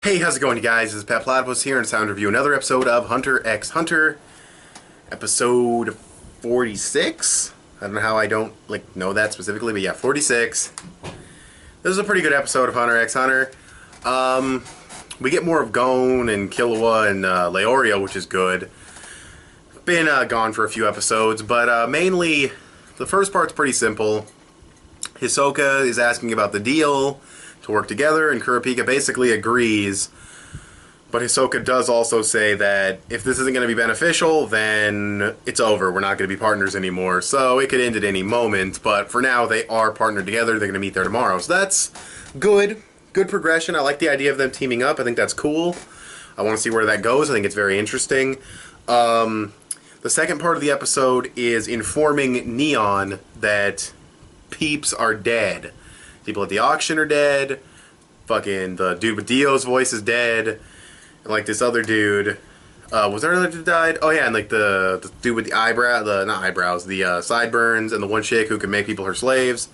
Hey, how's it going, you guys? This is petplatypus here, and it's time to review another episode of Hunter x Hunter, episode 46. I don't know how I don't know that specifically, but yeah, 46. This is a pretty good episode of Hunter x Hunter. We get more of Gon and Killua and Leorio, which is good. Been gone for a few episodes, but mainly the first part's pretty simple. Hisoka is asking about the deal to work together, and Kurapika basically agrees. But Hisoka does also say that if this isn't going to be beneficial, then it's over. We're not going to be partners anymore. So it could end at any moment, but for now they are partnered together. They're going to meet there tomorrow. So that's good. Good progression. I like the idea of them teaming up. I think that's cool. I want to see where that goes. I think it's very interesting. The second part of the episode is informing Neon that peeps are dead. People at the auction are dead. Fucking the dude with Dio's voice is dead. And like this other dude, was there another dude that died? Oh yeah, and like the dude with the not eyebrows, the sideburns, and the one chick who can make people her slaves.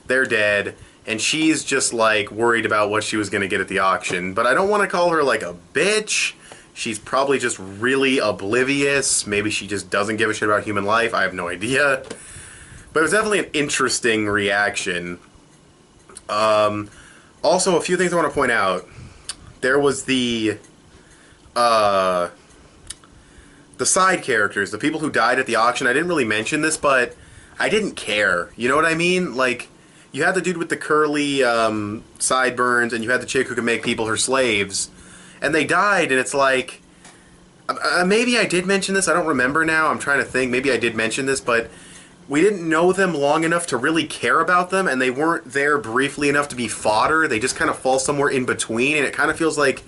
They're dead. And she's just like worried about what she was going to get at the auction. But I don't want to call her like a bitch. She's probably just really oblivious. Maybe she just doesn't give a shit about human life. I have no idea. But it was definitely an interesting reaction. Also, a few things I want to point out. There was the side characters, the people who died at the auction. I didn't really mention this, but I didn't care. You know what I mean? Like, you had the dude with the curly sideburns, and you had the chick who could make people her slaves, and they died, and it's like, maybe I did mention this. I don't remember now. I'm trying to think. Maybe I did mention this, but we didn't know them long enough to really care about them, and they weren't there briefly enough to be fodder. They just kind of fall somewhere in between, and it kind of feels like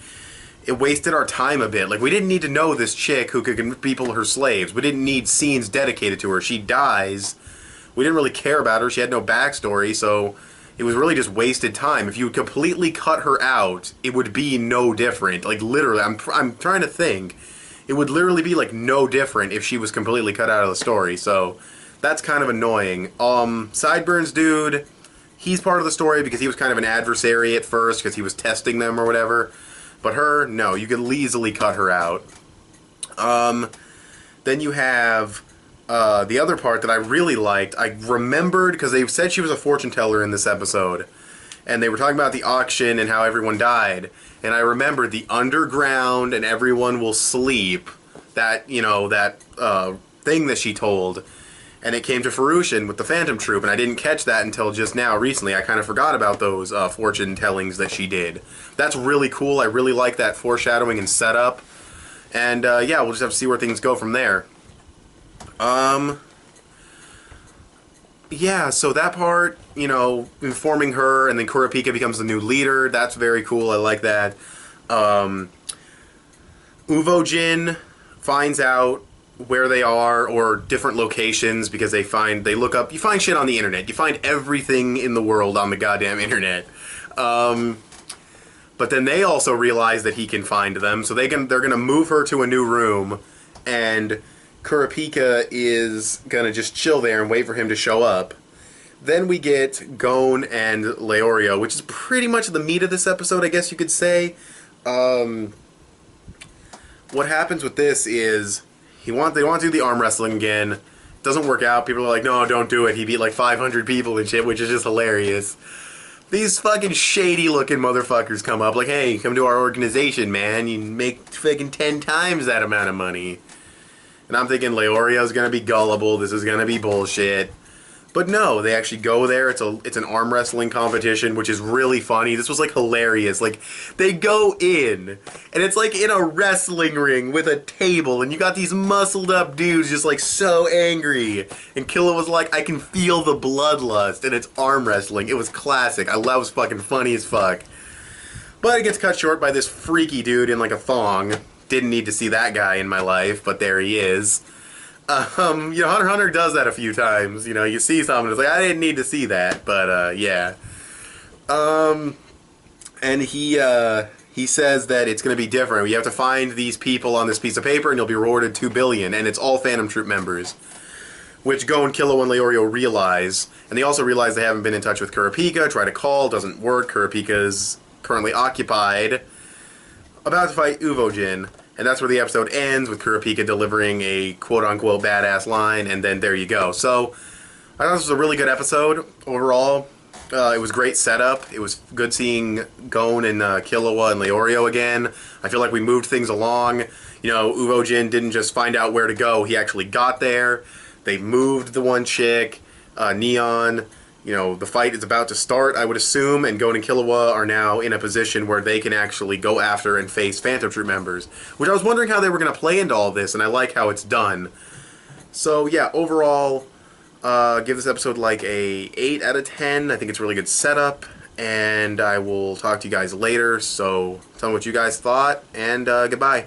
it wasted our time a bit. Like, we didn't need to know this chick who could give people her slaves. We didn't need scenes dedicated to her. She dies. We didn't really care about her. She had no backstory, so it was really just wasted time. If you completely cut her out, it would be no different. Like, literally, I'm trying to think. It would literally be, like, no different if she was completely cut out of the story, so that's kind of annoying. Sideburns dude, he's part of the story because he was kind of an adversary at first because he was testing them or whatever. But her, no, you could easily cut her out. Then you have the other part that I really liked. I remembered because they said she was a fortune teller in this episode. And they were talking about the auction and how everyone died. And I remembered the underground and everyone will sleep. That, you know, that thing that she told. And it came to fruition with the Phantom Troop, and I didn't catch that until just now, recently. I kind of forgot about those fortune tellings that she did. That's really cool. I really like that foreshadowing and setup. And yeah, we'll just have to see where things go from there. Yeah, so that part, you know, informing her, and then Kurapika becomes the new leader. That's very cool. I like that. Uvojin finds out where they are, or different locations, because they look up, you find shit on the internet. You find everything in the world on the goddamn internet. But then they also realize that he can find them, so they're gonna move her to a new room, and Kurapika is gonna just chill there and wait for him to show up. Then we get Gon and Leorio, which is pretty much the meat of this episode, I guess you could say. What happens with this is they want to do the arm wrestling again. It doesn't work out. People are like, no, don't do it. He beat like 500 people and shit, which is just hilarious. These fucking shady looking motherfuckers come up like, hey, come to our organization, man. You make fucking 10 times that amount of money. And I'm thinking Leorio's gonna be gullible. This is gonna be bullshit. But no, they actually go there. It's an arm wrestling competition, which is really funny. This was like hilarious. Like, they go in, and it's like in a wrestling ring with a table, and you got these muscled up dudes just like so angry. And Killa was like, I can feel the bloodlust, and it's arm wrestling. It was classic. That was fucking funny as fuck. But it gets cut short by this freaky dude in like a thong. Didn't need to see that guy in my life, but there he is. You know, Hunter x Hunter does that a few times. You know, you see something, it's like, I didn't need to see that, but, yeah. And he says that it's going to be different. You have to find these people on this piece of paper, and you'll be rewarded $2 billion, and it's all Phantom Troop members. Which Gon, Killua, and Leorio realize, and they also realize they haven't been in touch with Kurapika, try to call, doesn't work, Kurapika's currently occupied. about to fight Uvojin, and that's where the episode ends, with Kurapika delivering a quote-unquote badass line, and then there you go. So, I thought this was a really good episode overall. It was great setup. It was good seeing Gon and Killua and Leorio again. I feel like we moved things along. You know, Uvojin didn't just find out where to go. He actually got there. They moved the one chick, Neon. You know, the fight is about to start, I would assume, and Gon and Killua are now in a position where they can actually go after and face Phantom Troop members, which I was wondering how they were going to play into all this, and I like how it's done. So, yeah, overall, give this episode like a 8 out of 10. I think it's a really good setup, and I will talk to you guys later, so tell me what you guys thought, and goodbye.